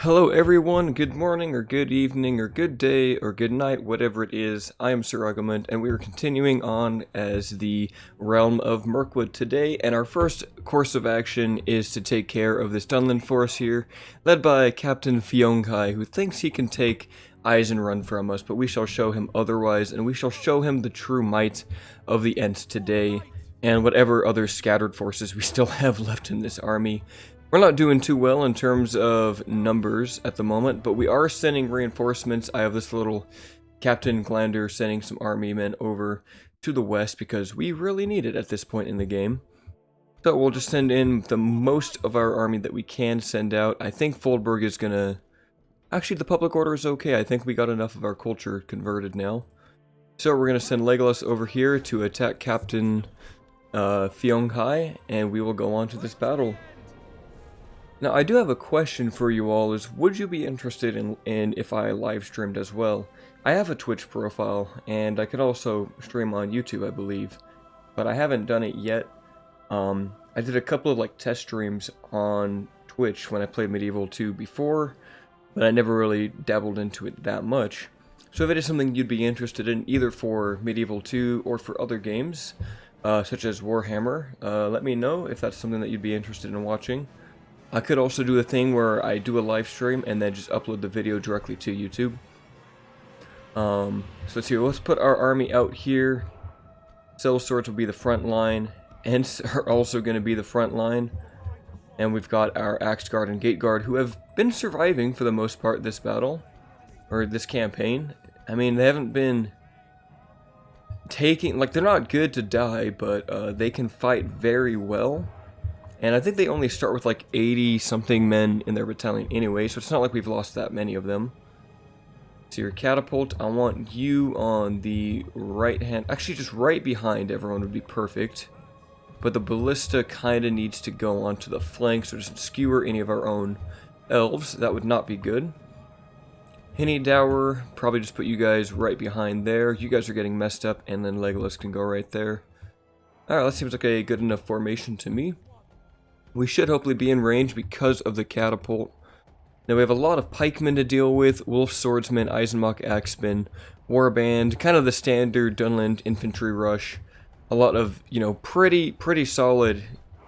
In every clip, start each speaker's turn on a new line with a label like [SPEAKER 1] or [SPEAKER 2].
[SPEAKER 1] Hello everyone, good morning or good evening or good day or good night, whatever it is. I am Sir Argument and we are continuing on as the Realm of Mirkwood today, and our first course of action is to take care of this Dunland force here, led by Captain Fionghai, who thinks he can take Eisenrun from us, but we shall show him otherwise, and we shall show him the true might of the Ents today, and whatever other scattered forces we still have left in this army. We're not doing too well in terms of numbers at the moment, but we are sending reinforcements. I have this little Captain Glander sending some army men over to the west because we really need it at this point in the game. So we'll just send in the most of our army that we can send out. I think Foldberg is gonna... Actually, the public order is okay. I think we got enough of our culture converted now. So we're gonna send Legolas over here to attack Captain Fionghai, and we will go on to this battle. Now, I do have a question for you all, is would you be interested in if I live streamed as well? I have a Twitch profile, and I could also stream on YouTube, I believe, but I haven't done it yet. I did a couple of test streams on Twitch when I played Medieval 2 before, but I never really dabbled into it that much. So if it is something you'd be interested in, either for Medieval 2 or for other games, such as Warhammer, let me know if that's something that you'd be interested in watching. I could also do a thing where I do a live stream and then just upload the video directly to YouTube. So let's see, let's put our army out here. Sellswords will be the front line. Ents are also going to be the front line. And we've got our Axe Guard and Gate Guard, who have been surviving for the most part this battle, or this campaign. I mean, they haven't been taking, they're not good to die, but they can fight very well. And I think they only start with 80-something men in their battalion anyway, so it's not like we've lost that many of them. So your catapult, I want you on the right hand, actually just right behind everyone would be perfect. But the ballista kind of needs to go onto the flanks, so it doesn't skewer any of our own elves. That would not be good. Henny Dower, probably just put you guys right behind there. You guys are getting messed up, and then Legolas can go right there. Alright, that seems like a good enough formation to me. We should hopefully be in range because of the catapult. Now we have a lot of pikemen to deal with, wolf swordsmen, Eisenmach axemen, warband, kind of the standard Dunland infantry rush. A lot of, pretty solid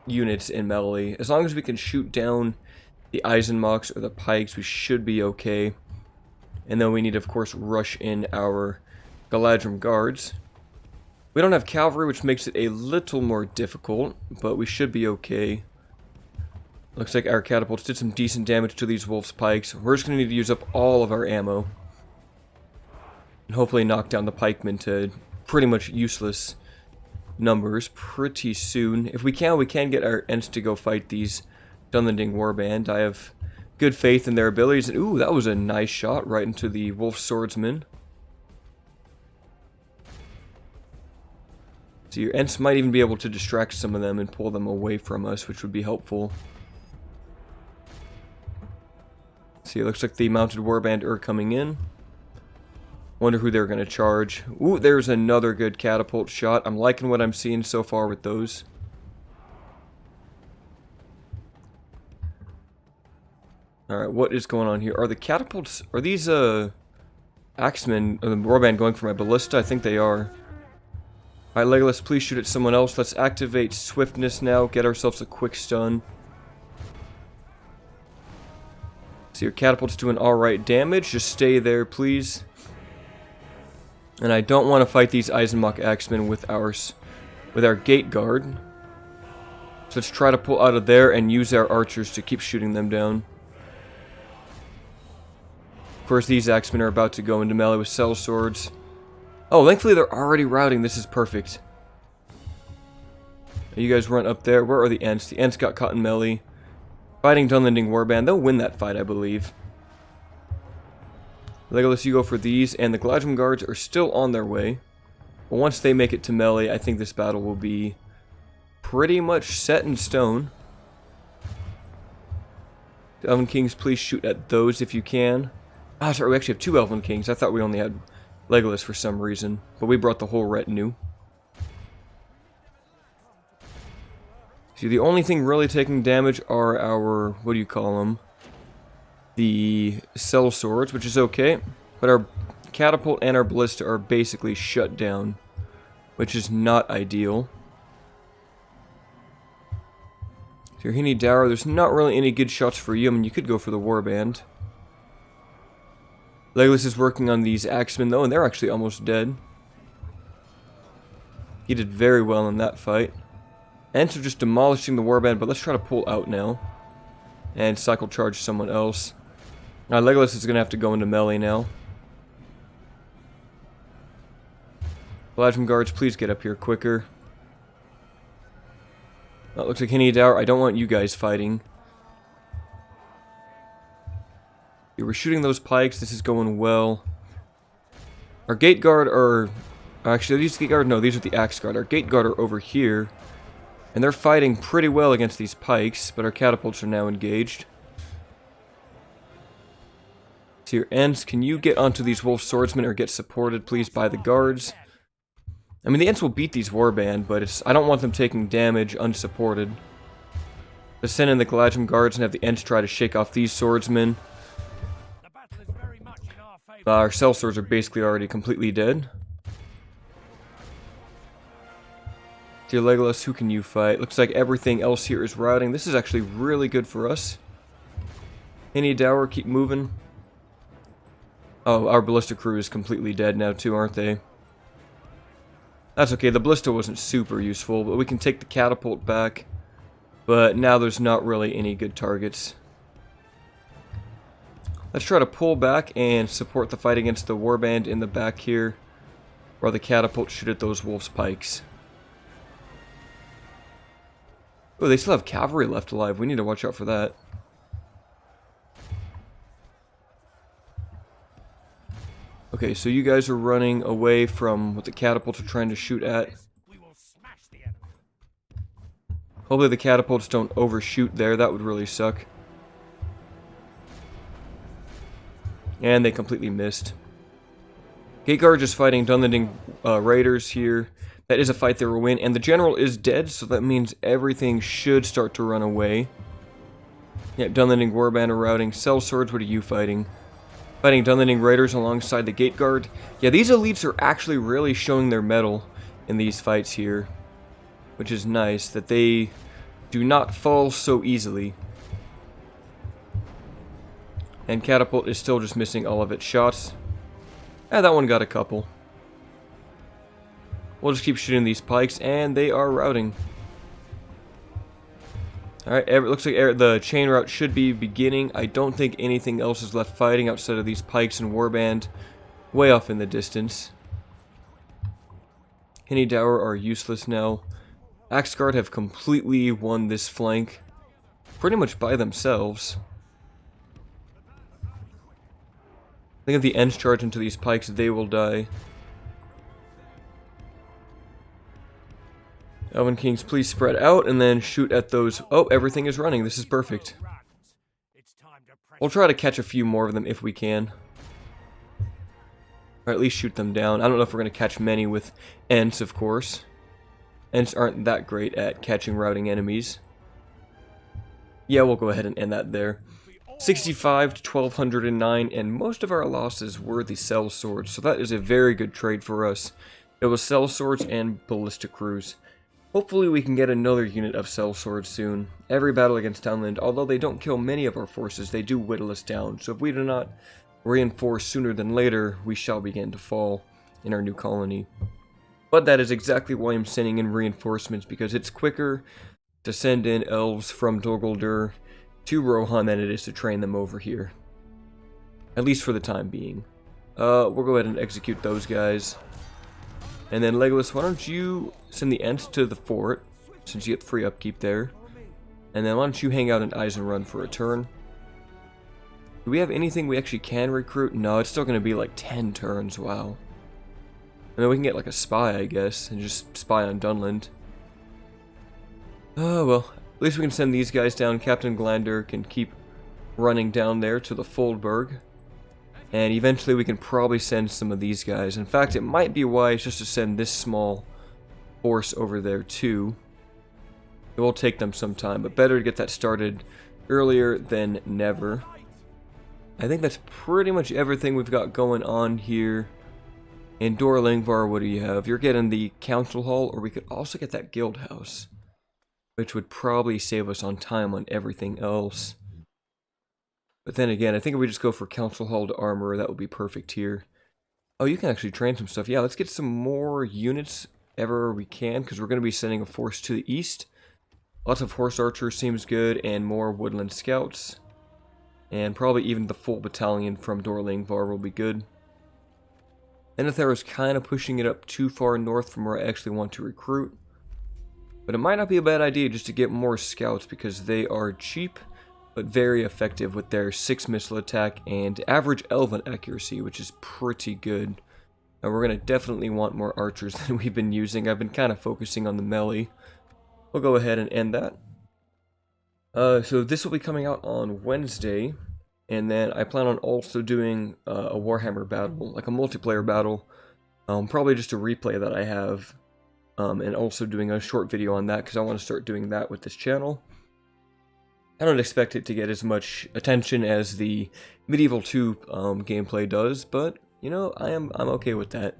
[SPEAKER 1] units in melee. As long as we can shoot down the Eisenmachs or the pikes, we should be okay. And then we need, of course, rush in our Galadrim guards. We don't have cavalry, which makes it a little more difficult, but we should be okay. Looks like our catapults did some decent damage to these wolf's pikes. We're just going to need to use up all of our ammo. And hopefully knock down the pikemen to pretty much useless numbers pretty soon. If we can get our Ents to go fight these Dunlanding warband. I have good faith in their abilities. And ooh, that was a nice shot right into the wolf swordsman. So your Ents might even be able to distract some of them and pull them away from us, which would be helpful. See, it looks like the mounted warband are coming in. Wonder who they're going to charge. Ooh, there's another good catapult shot. I'm liking what I'm seeing so far with those. Alright, what is going on here? Are the catapults... Are these, axemen, or the warband going for my ballista? I think they are. Alright, Legolas, please shoot at someone else. Let's activate swiftness now. Get ourselves a quick stun. So your catapult's doing alright damage. Just stay there, please. And I don't want to fight these Eisenmach axemen with our gate guard. So let's try to pull out of there and use our archers to keep shooting them down. Of course, these axemen are about to go into melee with sellswords. Oh, thankfully they're already routing. This is perfect. You guys run up there. Where are the Ents? The Ents got caught in melee. Fighting Dunlanding warband. They'll win that fight, I believe. Legolas, you go for these, and the Galadrim guards are still on their way. But once they make it to melee, I think this battle will be pretty much set in stone. The Elven Kings, please shoot at those if you can. Ah, sorry, we actually have two Elven Kings. I thought we only had Legolas for some reason, but we brought the whole retinue. See, the only thing really taking damage are our, what do you call them? the cell swords, which is okay. But our catapult and our ballista are basically shut down, which is not ideal. So Hini Dower, there's not really any good shots for you. I mean, you could go for the warband. Legolas is working on these axemen though, and they're actually almost dead. He did very well in that fight. Ents are just demolishing the warband, but let's try to pull out now. And cycle charge someone else. Now Legolas is going to have to go into melee now. Plasm guards, please get up here quicker. Well, it looks like Hini Dower. I don't want you guys fighting. Yeah, we're shooting those pikes. This is going well. Our gate guard are... Actually, are these gate guard? No, these are the axe guard. Our gate guard are over here. And they're fighting pretty well against these pikes, but our catapults are now engaged. So your Ents, can you get onto these wolf swordsmen or get supported, please, by the guards? I mean, the Ents will beat these warband, but I don't want them taking damage unsupported. Let's send in the Galadrim guards and have the Ents try to shake off these swordsmen. Our cell swords are basically already completely dead. Dear Legolas, who can you fight? Looks like everything else here is routing. This is actually really good for us. Hini Dower, keep moving. Oh, our ballista crew is completely dead now too, aren't they? That's okay, the ballista wasn't super useful, but we can take the catapult back. But now there's not really any good targets. Let's try to pull back and support the fight against the warband in the back here, while the catapult shoot at those wolf's pikes. Oh, they still have cavalry left alive. We need to watch out for that. Okay, so you guys are running away from what the catapults are trying to shoot at. Hopefully the catapults don't overshoot there. That would really suck. And they completely missed. Gateguard just fighting Dunlending Raiders here. That is a fight they will win. And the general is dead, so that means everything should start to run away. Yeah, Dunlending Warband are routing. Cell Swords, what are you fighting? Fighting Dunlending Raiders alongside the Gate Guard. Yeah, these elites are actually really showing their mettle in these fights here. Which is nice, that they do not fall so easily. And Catapult is still just missing all of its shots. That one got a couple. We'll just keep shooting these pikes, and they are routing. Alright, looks like the chain route should be beginning. I don't think anything else is left fighting outside of these pikes and warband way off in the distance. Hini Dower are useless now. Axe Guard have completely won this flank pretty much by themselves. I think if the Ents charge into these pikes, they will die. Elven Kings, please spread out and then shoot at those. Oh, everything is running. This is perfect. We'll try to catch a few more of them if we can. Or at least shoot them down. I don't know if we're going to catch many with Ents, of course. Ents aren't that great at catching routing enemies. Yeah, we'll go ahead and end that there. 65 to 1209, and most of our losses were the Cell Swords, so that is a very good trade for us. It was Cell Swords and Ballista Crews. Hopefully we can get another unit of Cell Swords soon. Every battle against Townland, although they don't kill many of our forces, they do whittle us down, so if we do not reinforce sooner than later, we shall begin to fall in our new colony. But that is exactly why I'm sending in reinforcements, because it's quicker to send in elves from Dol Guldur to Rohan than it is to train them over here. At least for the time being. We'll go ahead and execute those guys. And then Legolas, why don't you send the Ents to the fort, since you get free upkeep there. And then why don't you hang out in Eisenrun for a turn. Do we have anything we actually can recruit? No, it's still going to be like 10 turns, wow. And then we can get like a spy, I guess, and just spy on Dunland. Oh well, at least we can send these guys down. Captain Glander can keep running down there to the Foldberg. And eventually we can probably send some of these guys. In fact, it might be wise just to send this small force over there too. It will take them some time, but better to get that started earlier than never. I think that's pretty much everything we've got going on here. In Dor Lingvar, what do you have? You're getting the Council Hall, or we could also get that Guild House, which would probably save us on time on everything else. But then again, I think if we just go for Council Hall to Armor, that would be perfect here. Oh, you can actually train some stuff. Yeah, let's get some more units ever we can, because we're going to be sending a force to the east. Lots of Horse Archers seems good, and more Woodland Scouts. And probably even the full battalion from Dor Lingvar will be good. Enethar is kind of pushing it up too far north from where I actually want to recruit. But it might not be a bad idea just to get more scouts because they are cheap but very effective with their 6 missile attack and average elven accuracy, which is pretty good. And we're going to definitely want more archers than we've been using. I've been kind of focusing on the melee. We'll go ahead and end that. So this will be coming out on Wednesday. And then I plan on also doing a Warhammer battle, like a multiplayer battle. Probably just a replay that I have. And also doing a short video on that, because I want to start doing that with this channel. I don't expect it to get as much attention as the Medieval 2 gameplay does, but, you know, I'm okay with that.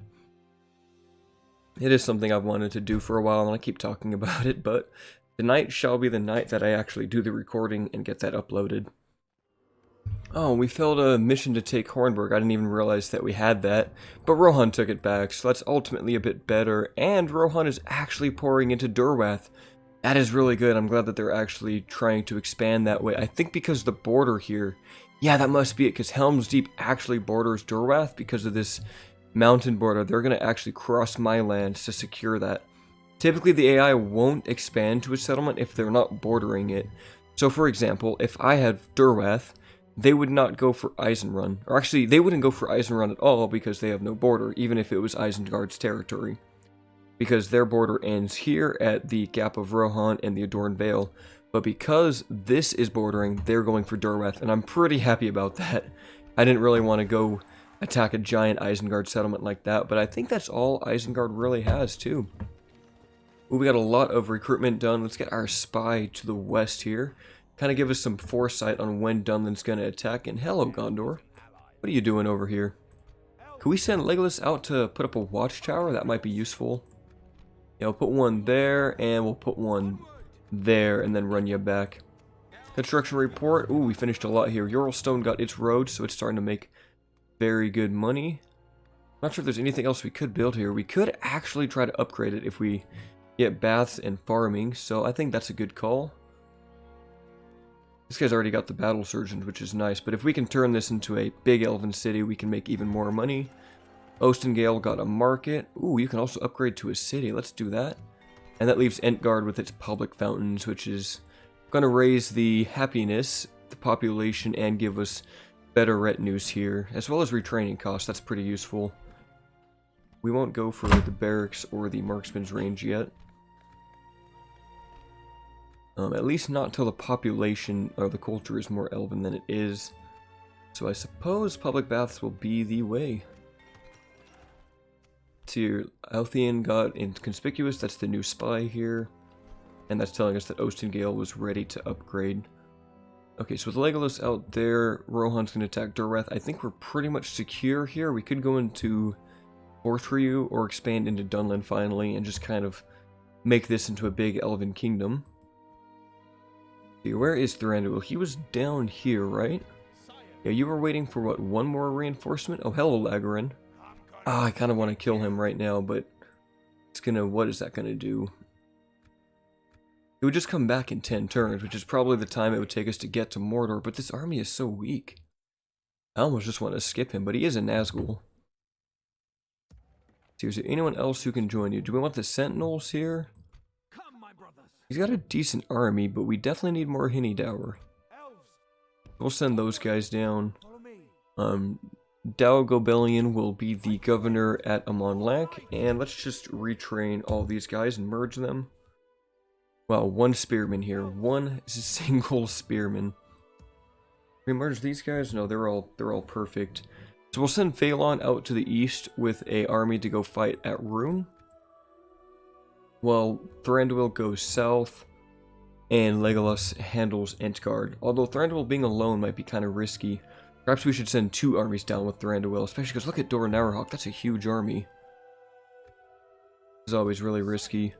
[SPEAKER 1] It is something I've wanted to do for a while, and I keep talking about it, but tonight shall be the night that I actually do the recording and get that uploaded. Oh, we failed a mission to take Hornburg. I didn't even realize that we had that. But Rohan took it back, so that's ultimately a bit better. And Rohan is actually pouring into Durwath. That is really good. I'm glad that they're actually trying to expand that way. I think because the border here... Yeah, that must be it, because Helm's Deep actually borders Durwath because of this mountain border. They're going to actually cross my lands to secure that. Typically, the AI won't expand to a settlement if they're not bordering it. So, for example, if I had Durwath... they would not go for Eisenrun. Or actually, they wouldn't go for Eisenrun at all because they have no border, even if it was Isengard's territory. Because their border ends here at the Gap of Rohan and the Adorned Vale. But because this is bordering, they're going for Durwath, and I'm pretty happy about that. I didn't really want to go attack a giant Isengard settlement like that, but I think that's all Isengard really has, too. Ooh, we got a lot of recruitment done. Let's get our spy to the west here. Kind of give us some foresight on when Dunland's going to attack. And hello, Gondor. What are you doing over here? Could we send Legolas out to put up a watchtower? That might be useful. Yeah, we'll put one there, and we'll put one there, and then run you back. Construction report. Ooh, we finished a lot here. Yorlstone got its road, so it's starting to make very good money. Not sure if there's anything else we could build here. We could actually try to upgrade it if we get baths and farming, so I think that's a good call. This guy's already got the battle surgeons, which is nice, but if we can turn this into a big elven city, we can make even more money. Ostengale got a market. Ooh, you can also upgrade to a city. Let's do that. And that leaves Entgard with its public fountains, which is going to raise the happiness, the population, and give us better retinues here, as well as retraining costs. That's pretty useful. We won't go for the barracks or the marksman's range yet. At least not until the population or the culture is more elven than it is. So I suppose public baths will be the way. So Althean got inconspicuous, that's the new spy here. And that's telling us that Ostengale was ready to upgrade. Okay, so with Legolas out there, Rohan's going to attack Durwath. I think we're pretty much secure here. We could go into Orthryu or expand into Dunland finally and just kind of make this into a big elven kingdom. Where is Thranduil? He was down here, right? Yeah, you were waiting for, what, one more reinforcement? Oh, hello, Lagoren. Ah, I kind of want to kill him right now, but it's gonna... what is that gonna do? It would just come back in 10 turns, which is probably the time it would take us to get to Mordor, but this army is so weak. I almost just want to skip him, but he is a Nazgul. So is there anyone else who can join you? Do we want the Sentinels here? He's got a decent army, but we definitely need more Hinny Dower. We'll send those guys down. Dalgobellion will be the governor at Amon Lak, and let's just retrain all these guys and merge them. Wow, one spearman here. One single spearman. We merge these guys? No, they're all perfect. So we'll send Phalon out to the east with a army to go fight at Rune. While Thranduil goes south, and Legolas handles Entgard. Although Thranduil being alone might be kind of risky. Perhaps we should send 2 armies down with Thranduil, especially because look at Dor Naurhawk, that's a huge army. This is always really risky.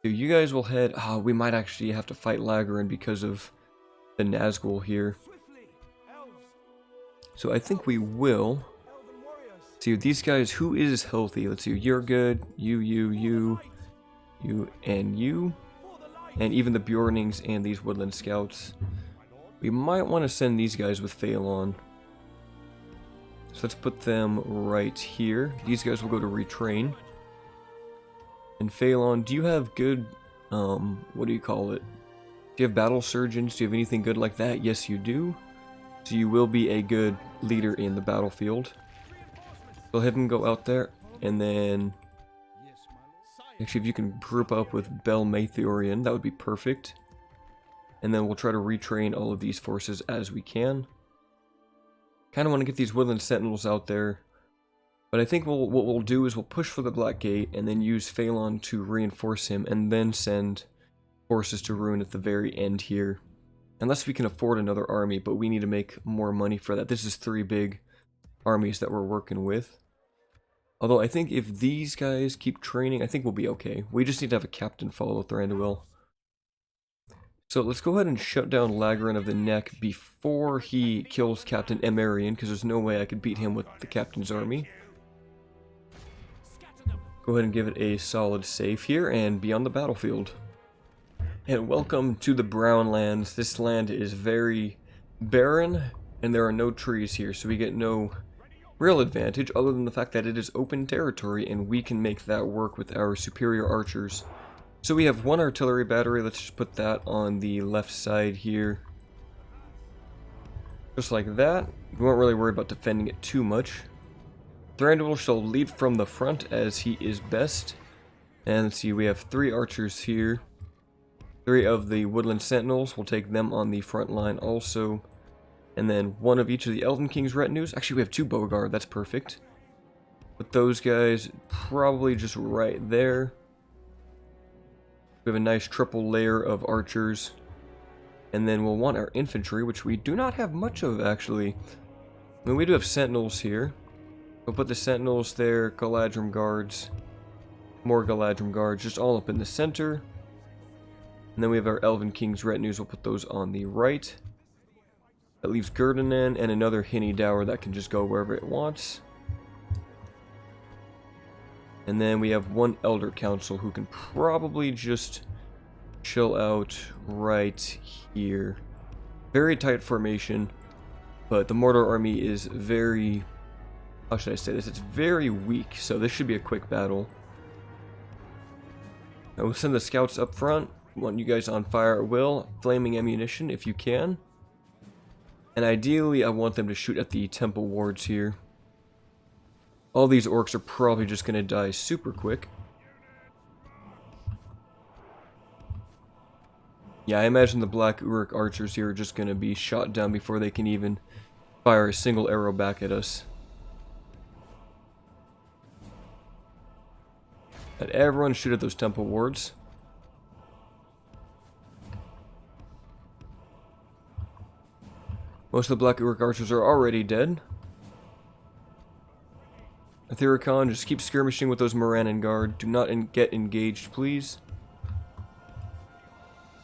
[SPEAKER 1] So you guys will head... we might actually have to fight Lagoren because of the Nazgul here. So I think we will. See, these guys, who is healthy? Let's see, you're good, you, and you. And even the Bjornings and these Woodland Scouts. We might want to send these guys with Phalon. So let's put them right here. These guys will go to retrain. And Phalon, do you have good, what do you call it? Do you have battle surgeons? Do you have anything good like that? Yes, you do. So you will be a good leader in the battlefield. Go ahead and go out there. And then... actually, if you can group up with Bel Maethorian, that would be perfect. And then we'll try to retrain all of these forces as we can. Kind of want to get these Woodland Sentinels out there. But I think what we'll do is we'll push for the Black Gate and then use Phalon to reinforce him and then send forces to Ruin at the very end here. Unless we can afford another army, but we need to make more money for that. This is 3 big armies that we're working with. Although I think if these guys keep training, I think we'll be okay. We just need to have a captain follow Thranduil. So let's go ahead and shut down Lagoren of the Neck before he kills Captain Emerian, because there's no way I could beat him with the captain's army. Go ahead and give it a solid save here and be on the battlefield. And welcome to the Brown Lands. This land is very barren and there are no trees here, so we get no real advantage other than the fact that it is open territory and we can make that work with our superior archers. So we have 1 artillery battery. Let's just put that on the left side here. Just like that. We won't really worry about defending it too much. Thranduil shall lead from the front as he is best. And let's see, we have 3 archers here. 3 of the Woodland Sentinels. We'll take them on the front line also. And then 1 of each of the Elven King's retinues. Actually, we have 2 Bogard. That's perfect. Put those guys probably just right there. We have a nice triple layer of archers. And then we'll want our infantry, which we do not have much of, actually. I mean, we do have sentinels here. We'll put the sentinels there, Galadrim guards, more Galadrim guards, just all up in the center. And then we have our Elven King's retinues. We'll put those on the right. That leaves Gurdanen and another Hinny Dower that can just go wherever it wants. And then we have 1 Elder Council who can probably just chill out right here. Very tight formation, but the Mordor army is very... how should I say this? It's very weak, so this should be a quick battle. I will send the scouts up front. I want you guys on fire at will. Flaming ammunition if you can. And ideally, I want them to shoot at the temple wards here. All these orcs are probably just going to die super quick. Yeah, I imagine the Black Uruk archers here are just going to be shot down before they can even fire a single arrow back at us. Let everyone shoot at those temple wards. Most of the Black Uruk archers are already dead. Athiricon, just keep skirmishing with those Morannon guard. Do not get engaged, please.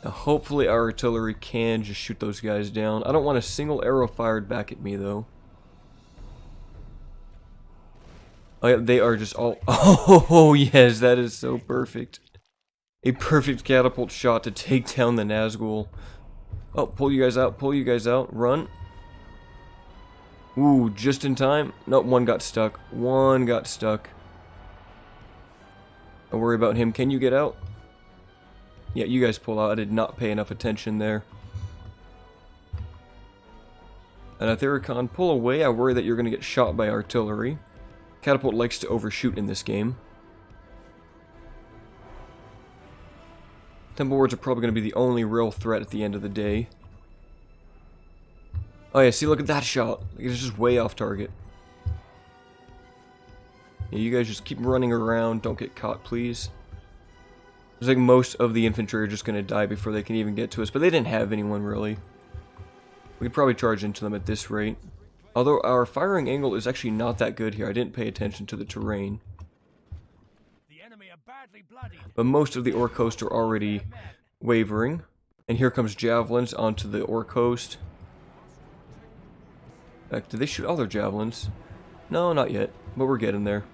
[SPEAKER 1] Now, hopefully our artillery can just shoot those guys down. I don't want a single arrow fired back at me, though. Oh, yeah, they are just all... oh, yes, that is so perfect. A perfect catapult shot to take down the Nazgul. Oh, pull you guys out, pull you guys out. Run. Ooh, just in time. Nope, 1 got stuck. 1 got stuck. Don't worry about him. Can you get out? Yeah, you guys pull out. I did not pay enough attention there. And Athiricon, pull away. I worry that you're going to get shot by artillery. Catapult likes to overshoot in this game. Temple wards are probably going to be the only real threat at the end of the day. Oh yeah, see, look at that shot. It's just way off target. Yeah, you guys just keep running around. Don't get caught, please. Looks like most of the infantry are just going to die before they can even get to us, but they didn't have anyone, really. We could probably charge into them at this rate. Although our firing angle is actually not that good here. I didn't pay attention to the terrain. But most of the Orc host are already wavering. And here comes javelins onto the Orc host. In fact, did they shoot all their javelins? No, not yet. But we're getting there.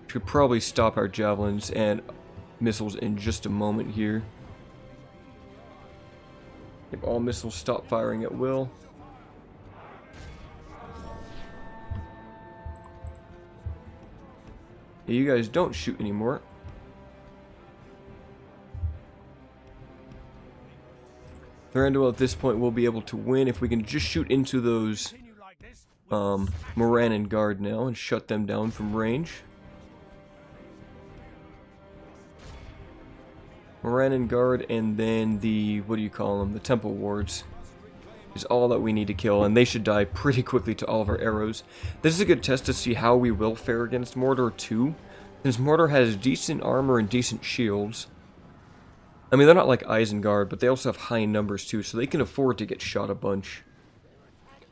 [SPEAKER 1] Should probably stop our javelins and missiles in just a moment here. If all missiles stop firing at will. Yeah, you guys don't shoot anymore. Thranduil at this point will be able to win if we can just shoot into those Moran Guard now and shut them down from range. Moran Guard and then the, what do you call them, the Temple Wards is all that we need to kill, and they should die pretty quickly to all of our arrows. This is a good test to see how we will fare against Mordor too, since Mordor has decent armor and decent shields. I mean, they're not like Isengard, but they also have high numbers too, so they can afford to get shot a bunch.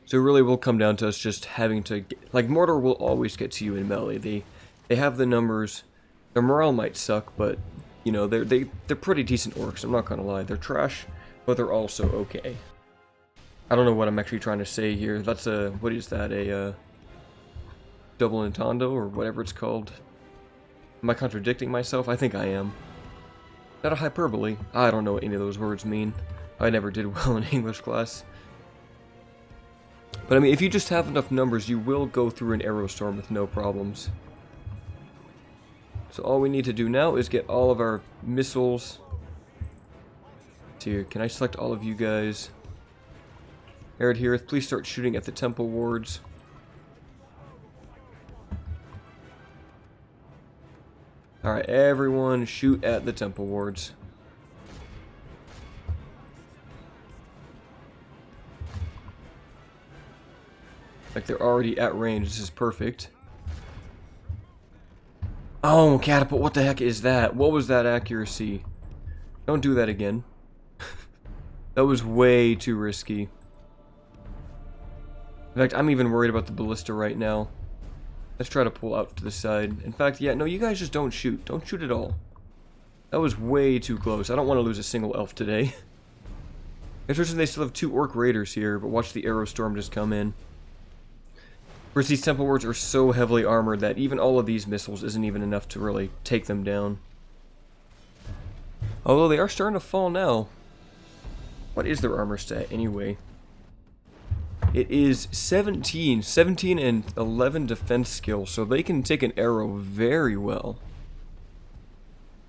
[SPEAKER 1] So it really will come down to us just having to get, like, Mordor will always get to you in melee. They have the numbers. Their morale might suck, but you know, they're pretty decent orcs, I'm not gonna lie. They're trash, but they're also okay. I don't know what I'm actually trying to say here. That's a, what is that, a double entendo, or whatever it's called? Am I contradicting myself? I think I am. Is that a hyperbole? I don't know what any of those words mean. I never did well in English class. But I mean, if you just have enough numbers, you will go through an arrow storm with no problems. So all we need to do now is get all of our missiles. Here, can I select all of you guys? Arid here, please start shooting at the Temple Wards. Alright, everyone shoot at the Temple Wards. Like they're already at range, this is perfect. Oh, catapult, what the heck is that? What was that accuracy? Don't do that again. That was way too risky. In fact, I'm even worried about the ballista right now. Let's try to pull out to the side. In fact, yeah, no, you guys just don't shoot. Don't shoot at all. That was way too close. I don't want to lose a single elf today. Interesting, they still have 2 orc raiders here, but watch the arrow storm just come in. Whereas these Temple Wards are so heavily armored that even all of these missiles isn't even enough to really take them down. Although they are starting to fall now. What is their armor stat anyway? It is 17 and 11 defense skill, so they can take an arrow very well.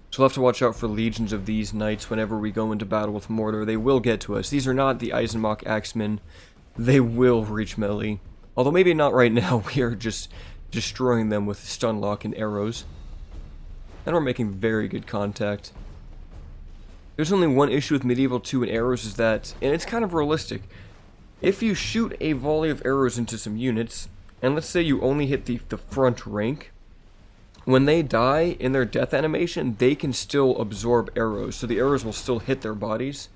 [SPEAKER 1] So we'll have to watch out for legions of these knights whenever we go into battle with Mordor. They will get to us. These are not the Eisenmach axemen. They will reach melee. Although maybe not right now, we are just destroying them with stun lock and arrows. And we're making very good contact. There's only one issue with Medieval 2 and arrows is that, and it's kind of realistic, if you shoot a volley of arrows into some units, and let's say you only hit the front rank, when they die in their death animation, they can still absorb arrows, so the arrows will still hit their bodies.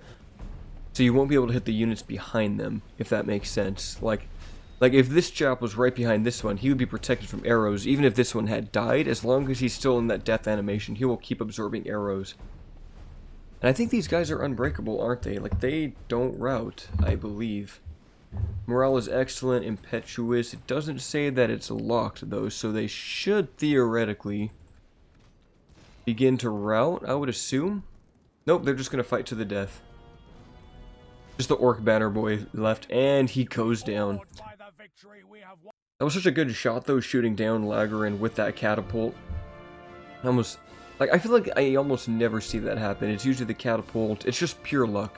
[SPEAKER 1] So you won't be able to hit the units behind them, if that makes sense. Like if this chap was right behind this one, he would be protected from arrows. Even if this one had died, as long as he's still in that death animation, he will keep absorbing arrows. And I think these guys are unbreakable, aren't they? Like, they don't rout, I believe. Morale is excellent, impetuous. It doesn't say that it's locked, though, so they should theoretically begin to rout, I would assume. Nope, they're just going to fight to the death. Just the Orc Banner Boy left, and he goes down. That was such a good shot, though, shooting down Lagoren with that catapult. Almost, like, I feel like I almost never see that happen. It's usually the catapult. It's just pure luck.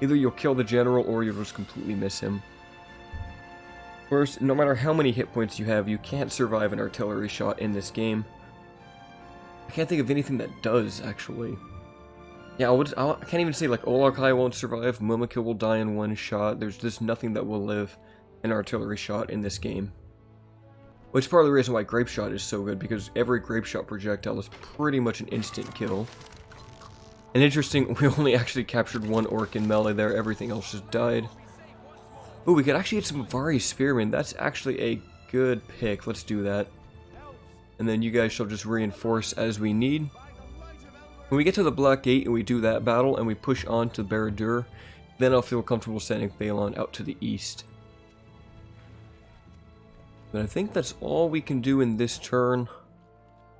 [SPEAKER 1] Either you'll kill the general, or you'll just completely miss him. First, no matter how many hit points you have, you can't survive an artillery shot in this game. I can't think of anything that does, actually. Yeah, I can't even say, like, Olorkai won't survive, Mumika will die in one shot. There's just nothing that will live an artillery shot in this game. Which is part of the reason why Grape Shot is so good, because every Grape Shot projectile is pretty much an instant kill. And interesting, we only actually captured one orc in melee there, everything else just died. Oh, we could actually get some Vari Spearmen. That's actually a good pick. Let's do that. And then you guys shall just reinforce as we need. When we get to the Black Gate and we do that battle and we push on to Barad-dûr, then I'll feel comfortable sending Phalon out to the east. But I think that's all we can do in this turn.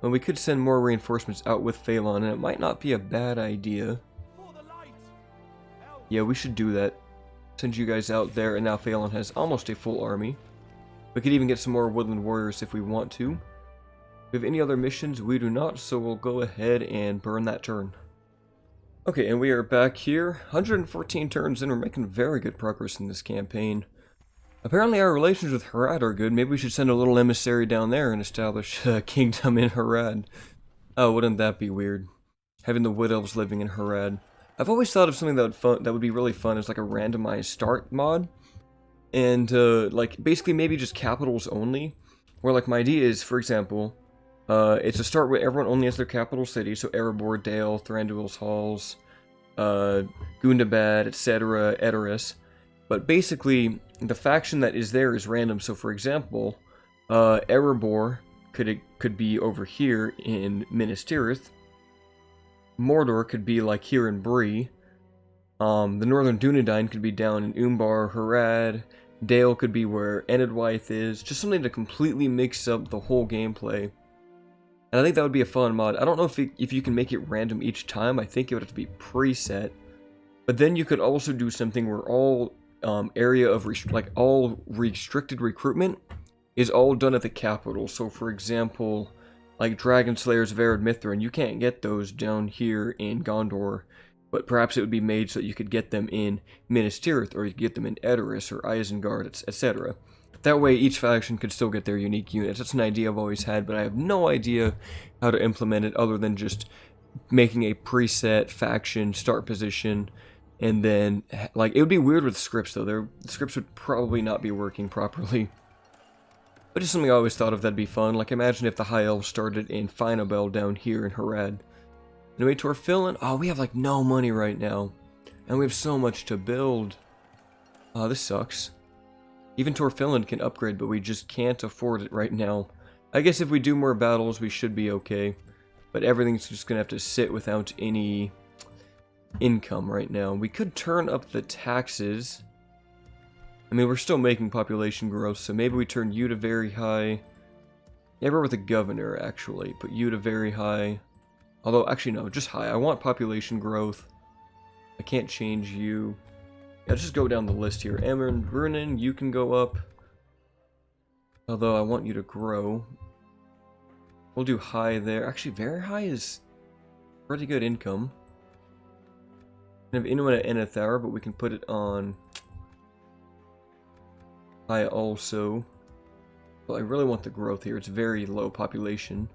[SPEAKER 1] And we could send more reinforcements out with Phalon, and it might not be a bad idea. Yeah, we should do that. Send you guys out there, and now Phalon has almost a full army. We could even get some more Woodland Warriors if we want to. We have any other missions? We do not, so we'll go ahead and burn that turn. Okay, and we are back here. 114 turns in, we're making very good progress in this campaign. Apparently our relations with Harad are good. Maybe we should send a little emissary down there and establish a kingdom in Harad. Oh, wouldn't that be weird? Having the Wood Elves living in Harad. I've always thought of something that would be really fun as like a randomized start mod. And like basically maybe just capitals only. Where like my idea is, for example, it's a start where everyone only has their capital city. So Erebor, Dale, Thranduil's Halls, Gundabad, etc., Edoras. But basically, the faction that is there is random. So, for example, Erebor could be over here in Minas Tirith. Mordor could be like here in Bree. The Northern Dunedain could be down in Umbar, Harad. Dale could be where Enedwythe is. Just something to completely mix up the whole gameplay. And I think that would be a fun mod. I don't know if you can make it random each time. I think it would have to be preset. But then you could also do something where all area of all restricted recruitment is all done at the capital. So for example, like Dragon Slayers of Ered Mithrin, you can't get those down here in Gondor, but perhaps it would be made so that you could get them in Minas Tirith, or you could get them in Edoras or Isengard, etc. That way each faction could still get their unique units. That's an idea I've always had, but I have no idea how to implement it other than just making a preset faction start position. And then, like, it would be weird with scripts, though. The scripts would probably not be working properly. But just something I always thought of that'd be fun. Like, imagine if the High Elves started in Finabel down here in Harad. Anyway, Torfillan. Oh, we have, like, no money right now. And we have so much to build. Oh, this sucks. Even Torfillan can upgrade, but we just can't afford it right now. I guess if we do more battles, we should be okay. But everything's just gonna have to sit without any income right now. We could turn up the taxes. I mean, we're still making population growth, so maybe we turn you to very high. Never with a governor, actually. Put you to very high. Although, actually, no, just high. I want population growth. I can't change you. Yeah, let's just go down the list here. Amron Brunin, you can go up. Although, I want you to grow. We'll do high there. Actually, very high is pretty good income. Have anyone at Enethar, but we can put it on high also. Well, I really want the growth here. It's very low population.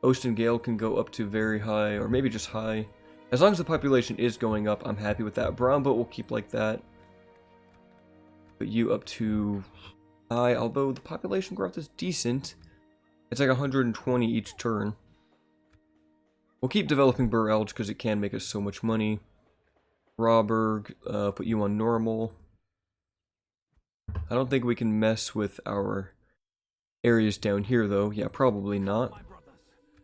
[SPEAKER 1] Ostengale can go up to very high, or maybe just high. As long as the population is going up, I'm happy with that. Brownboat will keep like that. Put you up to high, although the population growth is decent. It's like 120 each turn. We'll keep developing Bur-Elch because it can make us so much money. Rawburg, put you on normal. I don't think we can mess with our areas down here, though. Yeah, probably not.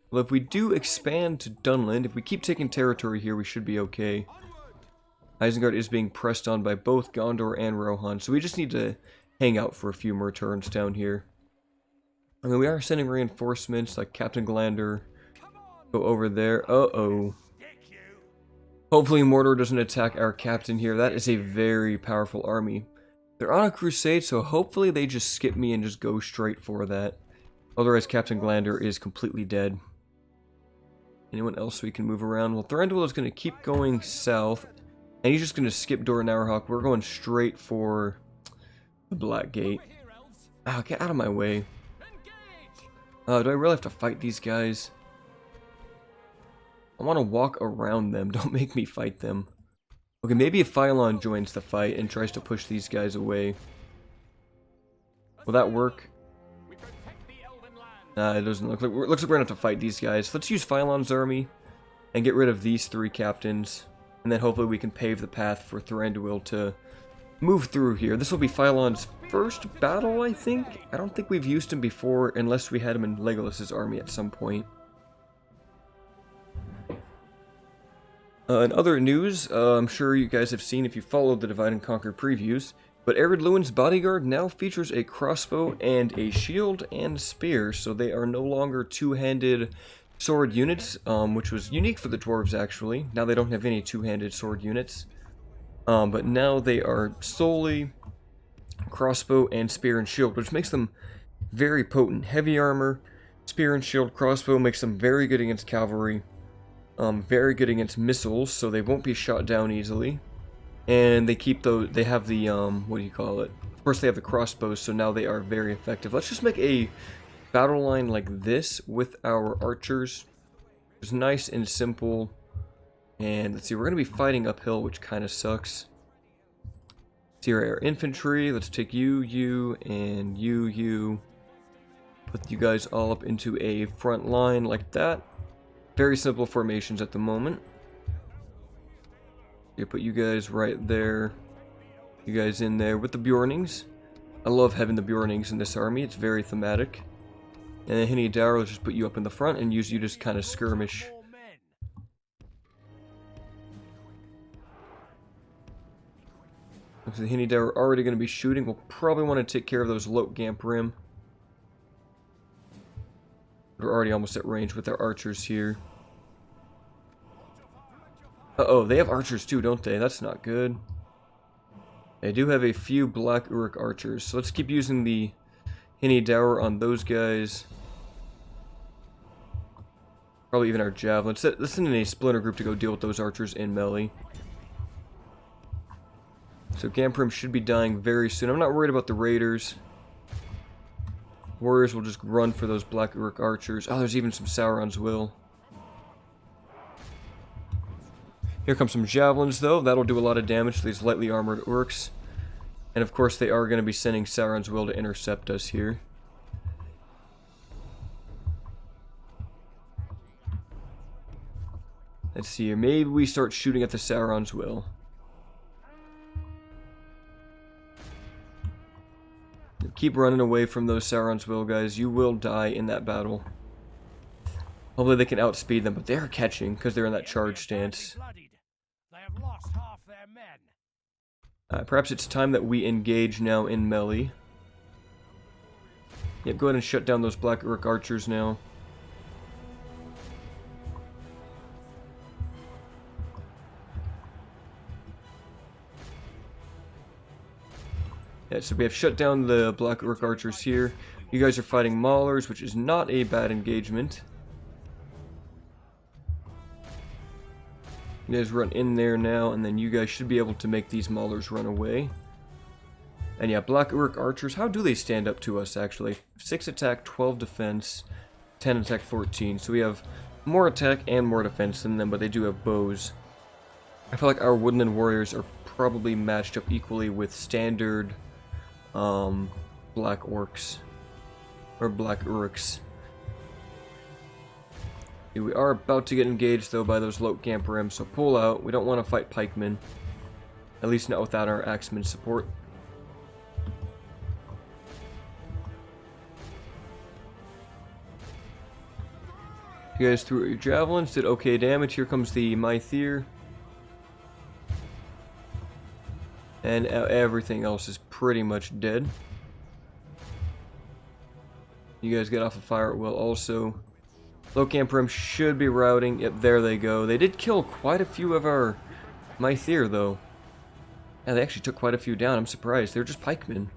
[SPEAKER 1] Well, if we do expand to Dunland, if we keep taking territory here, we should be okay. Isengard is being pressed on by both Gondor and Rohan, so we just need to hang out for a few more turns down here. I mean, we are sending reinforcements, like Captain Glander. Go over there. Uh-oh. Hopefully Mordor doesn't attack our captain here. That is a very powerful army. They're on a crusade, so hopefully they just skip me and just go straight for that. Otherwise, Captain Glander is completely dead. Anyone else we can move around? Well, Thranduil is going to keep going south, and he's just going to skip Dor Naurhak. We're going straight for the Black Gate. Ah, get out of my way. Do I really have to fight these guys? I want to walk around them. Don't make me fight them. Okay, maybe if Phylon joins the fight and tries to push these guys away. Will that work? Nah, it doesn't look like... Looks like we're going to have to fight these guys. Let's use Phylon's army. and get rid of these 3 captains. And then hopefully we can pave the path for Thranduil to move through here. This will be Phylon's first battle, I think. I don't think we've used him before unless we had him in Legolas's army at some point. In other news, I'm sure you guys have seen if you followed the Divide and Conquer previews, but Ered Luin's bodyguard now features a crossbow and a shield and spear, so they are no longer two-handed sword units, which was unique for the dwarves actually. Now they don't have any two-handed sword units, but now they are solely crossbow and spear and shield, which makes them very potent. Heavy armor, spear and shield, crossbow makes them very good against cavalry, very good against missiles, so they won't be shot down easily. And they keep they have the, what do you call it? Of course they have the crossbows, so now they are very effective. Let's just make a battle line like this with our archers. It's nice and simple. And let's see, we're going to be fighting uphill, which kind of sucks. Let's see our infantry. Let's take you, and you. Put you guys all up into a front line like that. Very simple formations at the moment. You put you guys right there. You guys in there with the Bjornings. I love having the Bjornings in this army. It's very thematic. And then Hinny Dara will just put you up in the front and use you to kind of skirmish. So the Hinny Dara are already going to be shooting. We'll probably want to take care of those Lagoren Rim. We're already almost at range with our archers here. Uh-oh, they have archers too, don't they? That's not good. They do have a few Black Uruk archers, so let's keep using the Hinny Dower on those guys. Probably even our javelins. Let's send in a splinter group to go deal with those archers in melee. So Gamprim should be dying very soon. I'm not worried about the raiders. Warriors will just run for those Black Uruk archers. Oh, there's even some Sauron's Will. Here comes some javelins, though. That'll do a lot of damage to these lightly armored orcs. And of course, they are going to be sending Sauron's Will to intercept us here. Let's see here. Maybe we start shooting at the Sauron's Will. Keep running away from those Sauron's Will, guys. You will die in that battle. Hopefully they can outspeed them, but they're catching because they're in that charge stance. Perhaps it's time that we engage now in melee. Yep, go ahead and shut down those Black Uruk archers now. Yeah, so we have shut down the Black Uruk archers here. You guys are fighting Maulers, which is not a bad engagement. You guys run in there now, and then you guys should be able to make these Maulers run away. And yeah, Black Uruk archers, how do they stand up to us, actually? 6 attack, 12 defense, 10 attack, 14. So we have more attack and more defense than them, but they do have bows. I feel like our Woodland warriors are probably matched up equally with standard Black Orcs. Or Black Uruks. We are about to get engaged, though, by those Lagoren Rim, so pull out. We don't want to fight pikemen. At least not without our axeman support. You guys threw your javelins, did okay damage. Here comes the Mythier. And everything else is pretty much dead. You guys get off of fire at will also. Lagoren Rim should be routing. Yep, there they go. They did kill quite a few of our Mythier, though. Yeah, they actually took quite a few down. I'm surprised. They're just pikemen.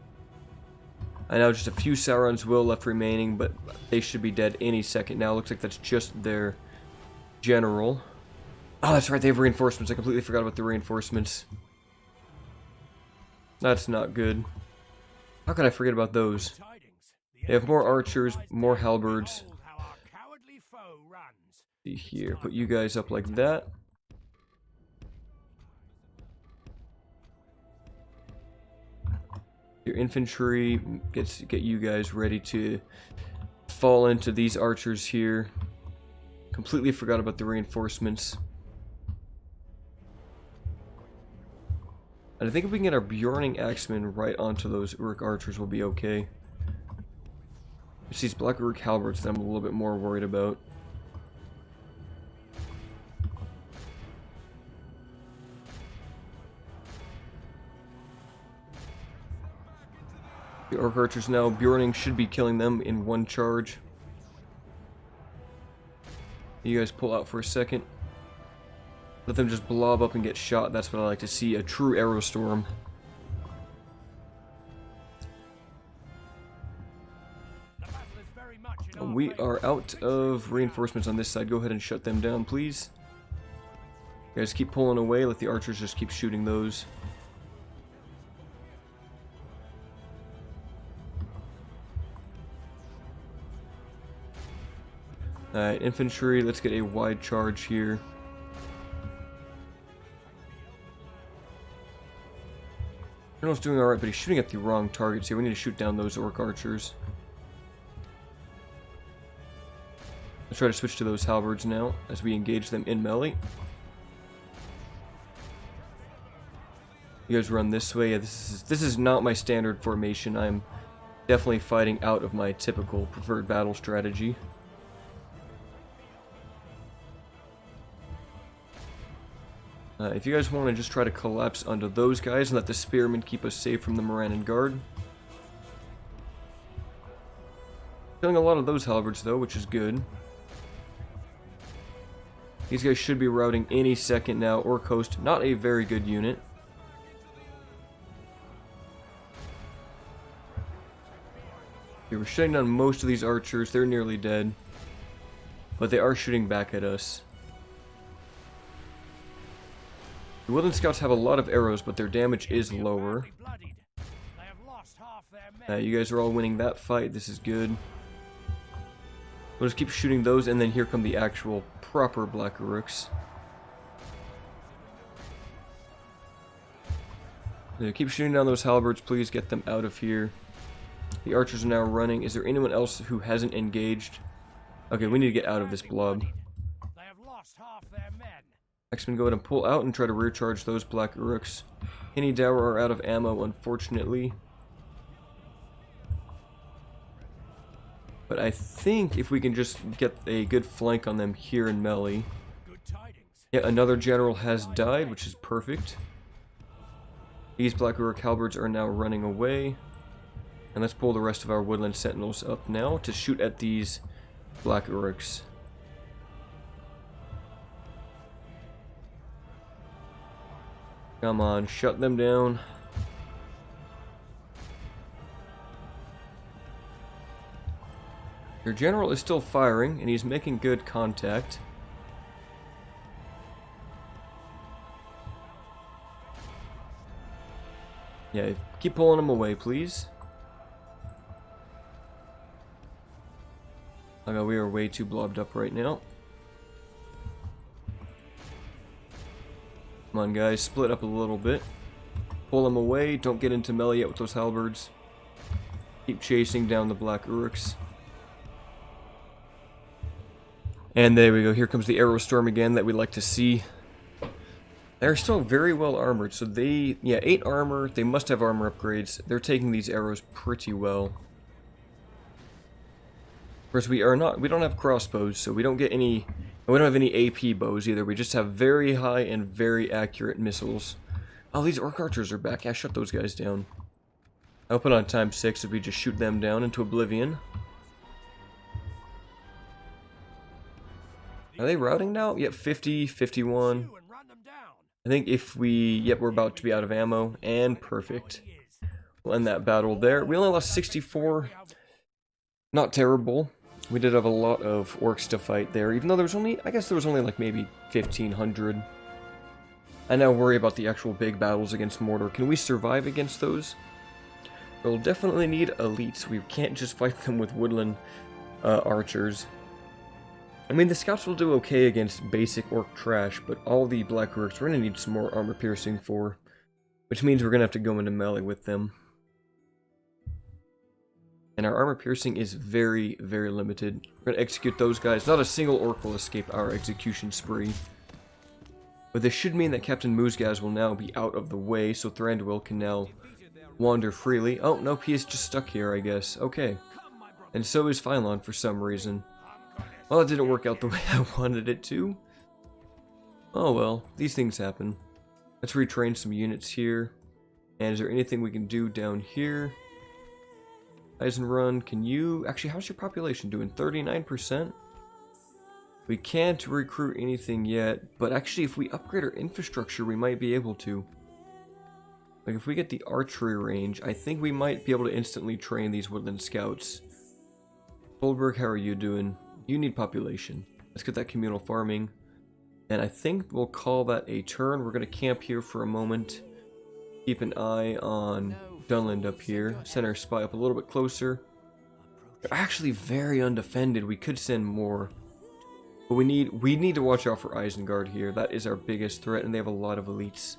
[SPEAKER 1] I know just a few Sauron's Will left remaining, but they should be dead any second now. Looks like that's just their general. Oh, that's right. They have reinforcements. I completely forgot about the reinforcements. That's not good. How could I forget about those? They have more archers, more halberds. See here, put you guys up like that. Your infantry get you guys ready to fall into these archers here. Completely forgot about the reinforcements. And I think if we can get our Bjorning Axemen right onto those Uruk archers, we'll be okay. It's these Black Uruk halberds that I'm a little bit more worried about. The Uruk archers now, Bjorning should be killing them in one charge. You guys pull out for a second. Let them just blob up and get shot. That's what I like to see, a true arrow storm. We are out of reinforcements on this side. Go ahead and shut them down, please. You guys keep pulling away. Let the archers just keep shooting those. Alright, infantry, let's get a wide charge here. Colonel's doing alright, but he's shooting at the wrong targets here. We need to shoot down those orc archers. Let's try to switch to those halberds now, as we engage them in melee. You guys run this way. Yeah, this is not my standard formation. I'm definitely fighting out of my typical preferred battle strategy. If you guys want to just try to collapse onto those guys and let the spearmen keep us safe from the Morannon Guard. Killing a lot of those halberds though, which is good. These guys should be routing any second now. Orc host, not a very good unit. Okay, we're shutting down most of these archers. They're nearly dead. But they are shooting back at us. The Woodland Scouts have a lot of arrows, but their damage is lower. You guys are all winning that fight. This is good. We'll just keep shooting those, and then here come the actual proper Black Uruks. Keep shooting down those halberds, please. Get them out of here. The archers are now running. Is there anyone else who hasn't engaged? Okay, we need to get out of this blob. Axemen, go ahead and pull out and try to rear charge those Black Uruks. Henny Dower are out of ammo, unfortunately. But I think if we can just get a good flank on them here in melee. Yeah, another general has died, which is perfect. These Black Uruk halberds are now running away. And let's pull the rest of our Woodland Sentinels up now to shoot at these Black Uruks. Come on, shut them down. Your general is still firing, and he's making good contact. Yeah, keep pulling him away, please. Okay, we are way too blobbed up right now. Come on, guys, split up a little bit. Pull them away. Don't get into melee yet with those halberds. Keep chasing down the Black Uruks. And there we go. Here comes the arrow storm again that we like to see. They're still very well armored. So they, yeah, 8 armor. They must have armor upgrades. They're taking these arrows pretty well. Of course, we don't have crossbows, so we don't get any. And we don't have any AP bows either. We just have very high and very accurate missiles. Oh, these orc archers are back. Yeah, shut those guys down. I'll put on times 6 if we just shoot them down into oblivion. Are they routing now? Yep, 50, 51. I think if we... Yep, we're about to be out of ammo. And perfect. We'll end that battle there. We only lost 64. Not terrible. We did have a lot of orcs to fight there, even though there was only, I guess there was only like maybe 1,500. I now worry about the actual big battles against Mordor. Can we survive against those? We'll definitely need elites. We can't just fight them with woodland archers. I mean, the scouts will do okay against basic orc trash, but all the Black Uruks we're going to need some more armor piercing for, which means we're going to have to go into melee with them. And our armor piercing is very, very limited. We're gonna execute those guys. Not a single orc will escape our execution spree. But this should mean that Captain Moosgaz will now be out of the way, so Thranduil can now wander freely. Oh, no, he is just stuck here, I guess. Okay. And so is Phylon for some reason. Well, it didn't work out the way I wanted it to. Oh well, these things happen. Let's retrain some units here. And is there anything we can do down here? Eisenrun, can you... Actually, how's your population doing? 39%? We can't recruit anything yet, but actually if we upgrade our infrastructure, we might be able to. Like if we get the archery range, I think we might be able to instantly train these woodland scouts. Goldberg, how are you doing? You need population. Let's get that communal farming. And I think we'll call that a turn. We're going to camp here for a moment. Keep an eye on Dunland up here. Send our spy up a little bit closer. They're actually very undefended. We could send more. But we need to watch out for Isengard here. That is our biggest threat, and they have a lot of elites.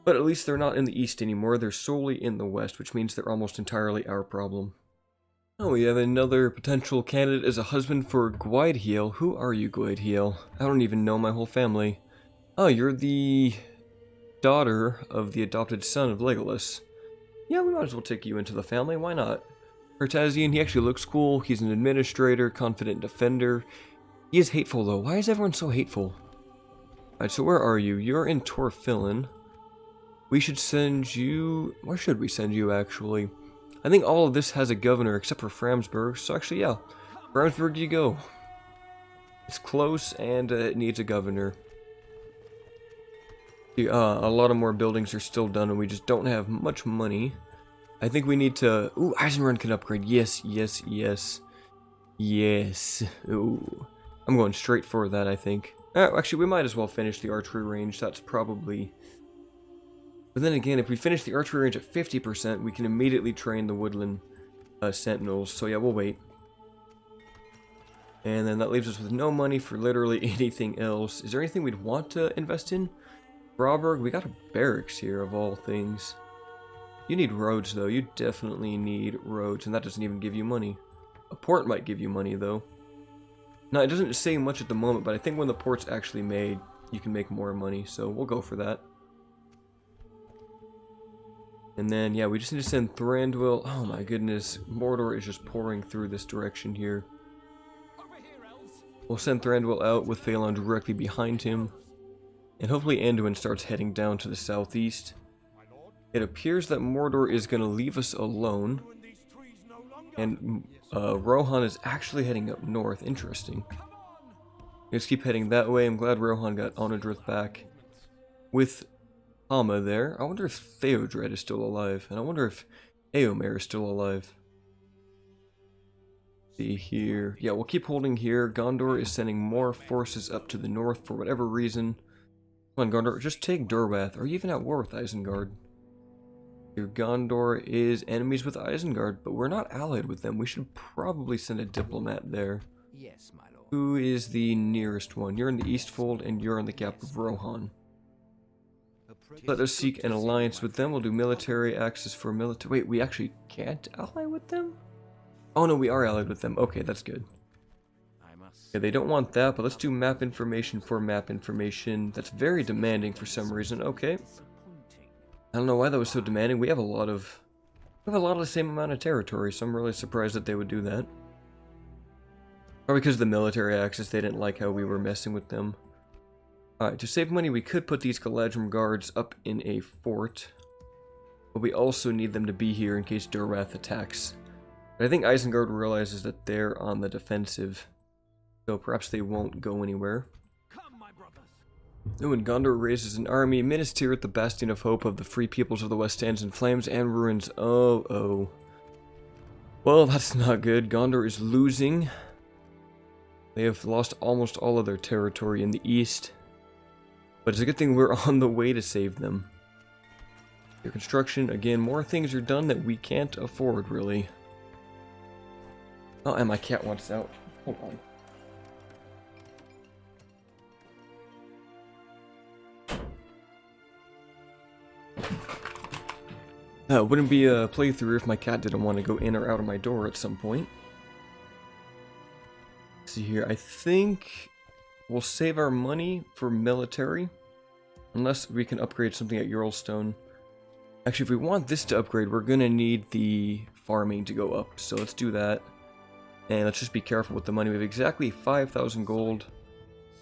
[SPEAKER 1] But at least they're not in the east anymore. They're solely in the west, which means they're almost entirely our problem. Oh, we have another potential candidate as a husband for Gwaidhiel. Who are you, Gwaidhiel? I don't even know my whole family. Oh, you're the daughter of the adopted son of Legolas. Yeah, we might as well take you into the family. Why not? Hertazian, he actually looks cool. He's an administrator, confident defender. He is hateful, though. Why is everyone so hateful? Alright, so where are you? You're in Torfillin. We should send you... Where should we send you, actually? I think all of this has a governor, except for Framsburg. So actually, yeah. Framsburg you go. It's close, and it needs a governor. A lot of more buildings are still done, and we just don't have much money. I think we need to... Ooh, Eisenrun can upgrade. Yes, yes, yes. Yes. Ooh. I'm going straight for that, I think. Actually, we might as well finish the archery range. That's probably... But then again, if we finish the archery range at 50%, we can immediately train the woodland sentinels. So yeah, we'll wait. And then that leaves us with no money for literally anything else. Is there anything we'd want to invest in? Rawberg, we got a barracks here of all things. You need roads though. You definitely need roads, and that doesn't even give you money. A port might give you money though. Now, it doesn't say much at the moment, but I think when the port's actually made, you can make more money, so we'll go for that. And then, yeah, we just need to send Thranduil. Oh my goodness, Mordor is just pouring through this direction here. We'll send Thranduil out with Phalon directly behind him. And hopefully Anduin starts heading down to the southeast. It appears that Mordor is going to leave us alone. And Rohan is actually heading up north. Interesting. Let's keep heading that way. I'm glad Rohan got Onodrith back. With Hama there. I wonder if Theodred is still alive. And I wonder if Eomer is still alive. See here. Yeah, we'll keep holding here. Gondor is sending more forces up to the north for whatever reason. Come on, Gondor. Just take Durwath. Are you even at war with Isengard? Here, Gondor is enemies with Isengard, but we're not allied with them. We should probably send a diplomat there.
[SPEAKER 2] Yes, my lord.
[SPEAKER 1] Who is the nearest one? You're in the Eastfold, and you're in the Gap of Rohan. Let us seek an alliance with them. We'll do military access for military... Wait, we actually can't ally with them? Oh no, we are allied with them. Okay, that's good. Yeah, they don't want that, but let's do map information for map information. That's very demanding for some reason. Okay. I don't know why that was so demanding. We have a lot of the same amount of territory, so I'm really surprised that they would do that. Or because of the military access, they didn't like how we were messing with them. Alright, to save money, we could put these Galadrim guards up in a fort. But we also need them to be here in case Durwath attacks. But I think Isengard realizes that they're on the defensive. So perhaps they won't go anywhere. Oh, and Gondor raises an army. Minas Tirith, the bastion of hope of the free peoples of the West, stands in flames and ruins. Oh. Well, that's not good. Gondor is losing. They have lost almost all of their territory in the east. But it's a good thing we're on the way to save them. Their construction, again, more things are done that we can't afford, really. Oh, and my cat wants out. Hold on. Wouldn't be a playthrough if my cat didn't want to go in or out of my door at some point. Let's see here, I think we'll save our money for military, unless we can upgrade something at Yurlstone. Actually, if we want this to upgrade, we're gonna need the farming to go up, so let's do that. And let's just be careful with the money. We have exactly 5,000 gold,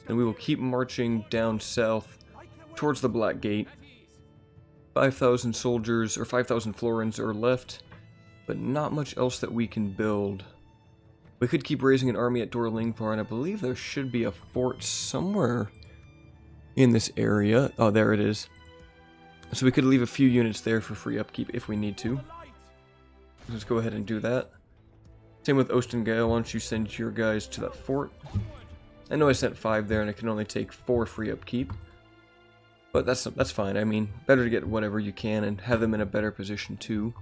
[SPEAKER 1] and we will keep marching down south towards the Black Gate. 5,000 soldiers, or 5,000 florins are left, but not much else that we can build. We could keep raising an army at Dorlingpar, and I believe there should be a fort somewhere in this area. Oh, there it is. So we could leave a few units there for free upkeep if we need to. Let's go ahead and do that. Same with Ostengale, why don't you send your guys to that fort? I know I sent 5 there and I can only take 4 free upkeep. But that's fine, I mean, better to get whatever you can and have them in a better position too.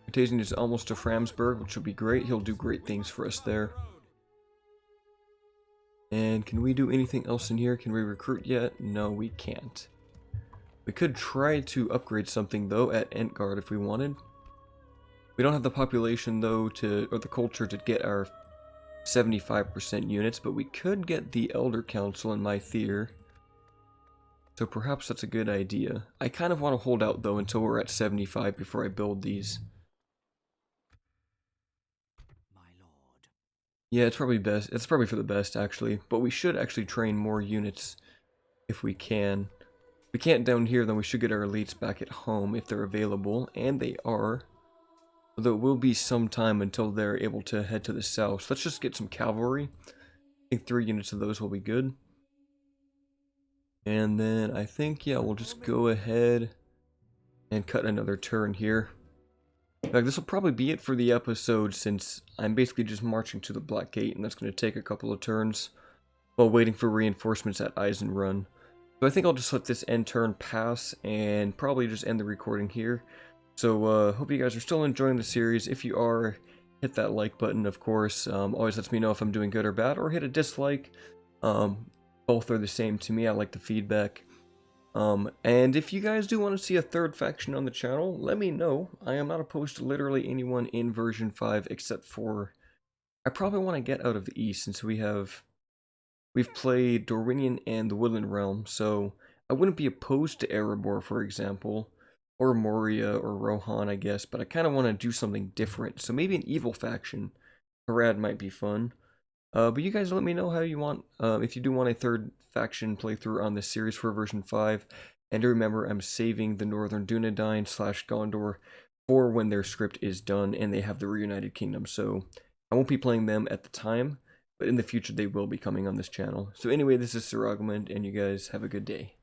[SPEAKER 1] Artesian is almost to Framsburg, which will be great. He'll do great things for us there. And can we do anything else in here? Can we recruit yet? No, we can't. We could try to upgrade something though at Entgard if we wanted. We don't have the population though or the culture to get our 75% units, but we could get the Elder Council in Mythere. So perhaps that's a good idea. I kind of want to hold out though until we're at 75 before I build these. Yeah, it's probably best. It's probably for the best actually, but we should actually train more units if we can. If we can't down here, then we should get our elites back at home if they're available, and they are. Although it will be some time until they're able to head to the south. So let's just get some cavalry. I think 3 units of those will be good. And then I think, yeah, we'll just go ahead and cut another turn here. In fact, this will probably be it for the episode since I'm basically just marching to the Black Gate, and that's going to take a couple of turns while waiting for reinforcements at Eisenrun. So I think I'll just let this end turn pass and probably just end the recording here. So hope you guys are still enjoying the series. If you are, hit that like button, of course. Always lets me know if I'm doing good or bad, or hit a dislike. Both are the same to me. I like the feedback. And if you guys do want to see a third faction on the channel, let me know. I am not opposed to literally anyone in version 5 except for I probably want to get out of the east since we've played Dorwinion and the Woodland Realm, so I wouldn't be opposed to Erebor, for example, or Moria or Rohan, I guess, but I kind of want to do something different. So maybe an evil faction. Harad might be fun. But you guys let me know how you want, if you do want a third faction playthrough on this series for version 5. And remember, I'm saving the Northern Dunedain / Gondor for when their script is done and they have the Reunited Kingdom. So I won't be playing them at the time, but in the future they will be coming on this channel. So anyway, this is Sir Augment, and you guys have a good day.